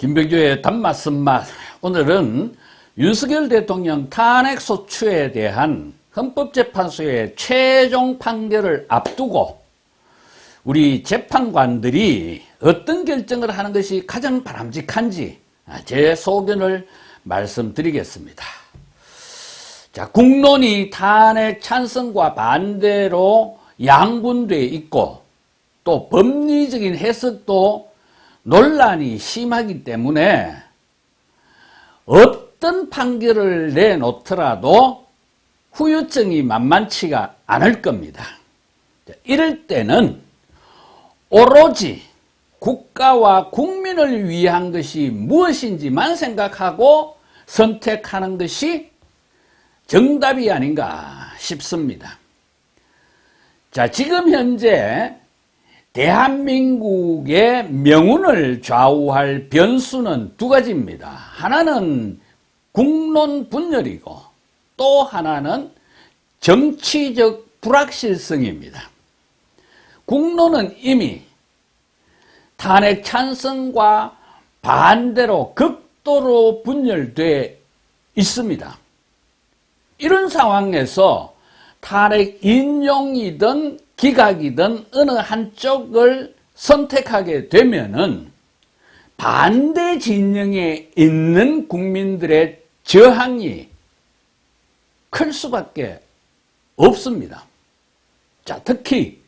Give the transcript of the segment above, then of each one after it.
김병주의 단맛 쓴맛. 오늘은 윤석열 대통령 탄핵소추에 대한 헌법재판소의 최종 판결을 앞두고 우리 재판관들이 어떤 결정을 하는 것이 가장 바람직한지 제 소견을 말씀드리겠습니다. 자, 국론이 탄핵 찬성과 반대로 양분되어 있고 또 법리적인 해석도 논란이 심하기 때문에 어떤 판결을 내놓더라도 후유증이 만만치가 않을 겁니다. 이럴 때는 오로지 국가와 국민을 위한 것이 무엇인지만 생각하고 선택하는 것이 정답이 아닌가 싶습니다. 자, 지금 현재 대한민국의 명운을 좌우할 변수는 두 가지입니다. 하나는 국론 분열이고 또 하나는 정치적 불확실성입니다. 국론은 이미 탄핵 찬성과 반대로 극도로 분열되어 있습니다. 이런 상황에서 탄핵 인용이든 기각이든 어느 한쪽을 선택하게 되면은 반대 진영에 있는 국민들의 저항이 클 수밖에 없습니다. 자, 특히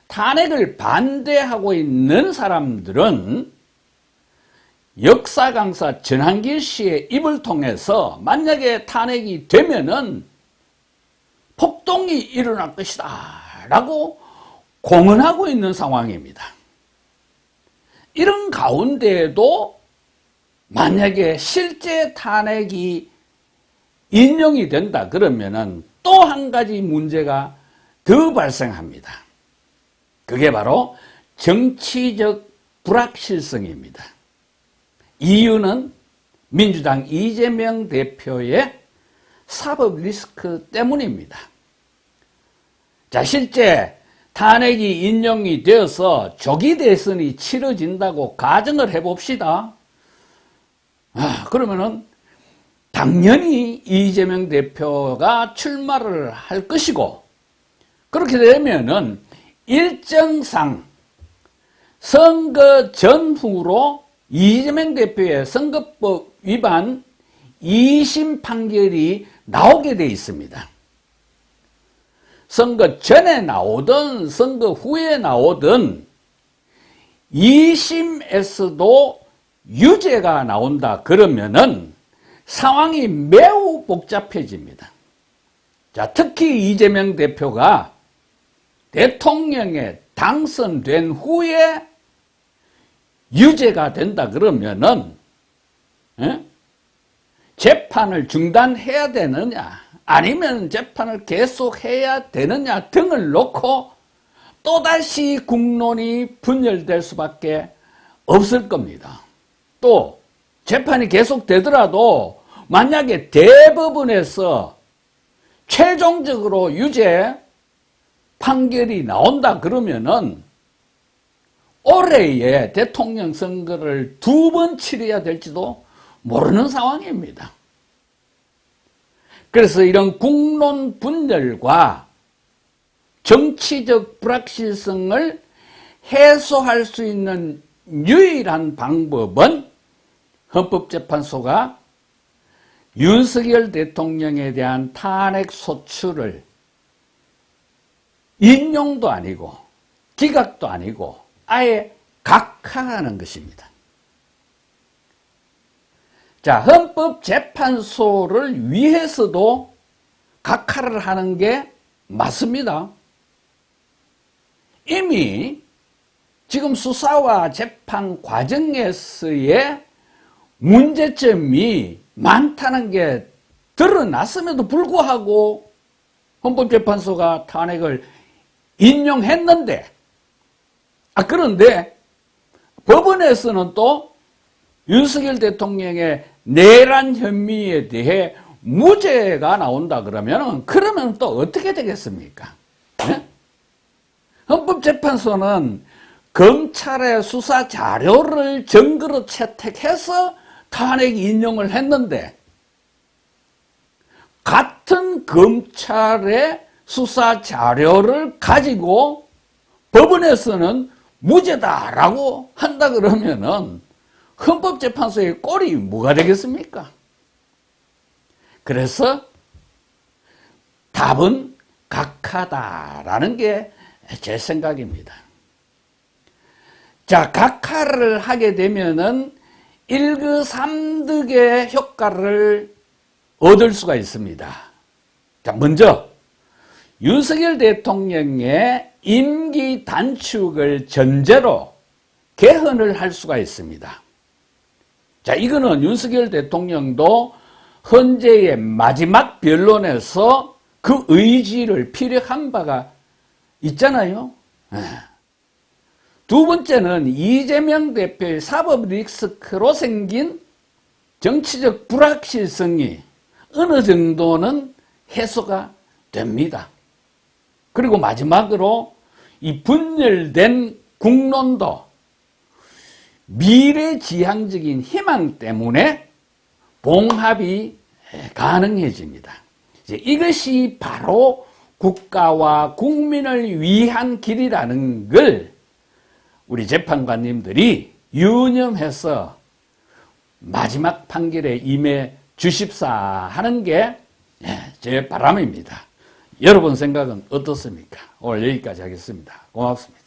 탄핵을 반대하고 있는 사람들은 역사 강사 전한길 씨의 입을 통해서 만약에 탄핵이 되면은 폭동이 일어날 것이다 라고 공언하고 있는 상황입니다. 이런 가운데에도 만약에 실제 탄핵이 인용이 된다 그러면은 또 한 가지 문제가 더 발생합니다. 그게 바로 정치적 불확실성입니다. 이유는 민주당 이재명 대표의 사법 리스크 때문입니다. 자, 실제 탄핵이 인용이 되어서 조기 대선이 치러진다고 가정을 해봅시다. 그러면은 당연히 이재명 대표가 출마를 할 것이고, 그렇게 되면은 일정상 선거 전후로 이재명 대표의 선거법 위반 2심 판결이 나오게 돼 있습니다. 선거 전에 나오든 선거 후에 나오든 2심에서도 유죄가 나온다 그러면은 상황이 매우 복잡해집니다. 자, 특히 이재명 대표가 대통령에 당선된 후에 유죄가 된다 그러면은 재판을 중단해야 되느냐 아니면 재판을 계속해야 되느냐 등을 놓고 또다시 국론이 분열될 수밖에 없을 겁니다. 또 재판이 계속되더라도 만약에 대법원에서 최종적으로 유죄 판결이 나온다 그러면은 올해에 대통령 선거를 2번 치러야 될지도 모르는 상황입니다. 그래서 이런 국론 분열과 정치적 불확실성을 해소할 수 있는 유일한 방법은 헌법재판소가 윤석열 대통령에 대한 탄핵 소추를 인용도 아니고 기각도 아니고 아예 각하하는 것입니다. 자, 헌법재판소를 위해서도 각하를 하는 게 맞습니다. 이미 지금 수사와 재판 과정에서의 문제점이 많다는 게 드러났음에도 불구하고 헌법재판소가 탄핵을 인용했는데, 그런데 법원에서는 또 윤석열 대통령의 내란 혐의에 대해 무죄가 나온다 그러면 또 어떻게 되겠습니까? 네? 헌법재판소는 검찰의 수사 자료를 증거로 채택해서 탄핵 인용을 했는데 같은 검찰의 수사 자료를 가지고 법원에서는 무죄다라고 한다 그러면은 헌법재판소의 꼴이 뭐가 되겠습니까? 그래서 답은 각하다라는 게 제 생각입니다. 자, 각하를 하게 되면은 1급3득의 효과를 얻을 수가 있습니다. 자, 먼저 윤석열 대통령의 임기 단축을 전제로 개헌을 할 수가 있습니다. 자, 이거는 윤석열 대통령도 헌재의 마지막 변론에서 그 의지를 피력한 바가 있잖아요. 두 번째는 이재명 대표의 사법 리스크로 생긴 정치적 불확실성이 어느 정도는 해소가 됩니다. 그리고 마지막으로 이 분열된 국론도 미래지향적인 희망 때문에 봉합이 가능해집니다. 이것이 바로 국가와 국민을 위한 길이라는 걸 우리 재판관님들이 유념해서 마지막 판결에 임해 주십사 하는 게 제 바람입니다. 여러분 생각은 어떻습니까? 오늘 여기까지 하겠습니다. 고맙습니다.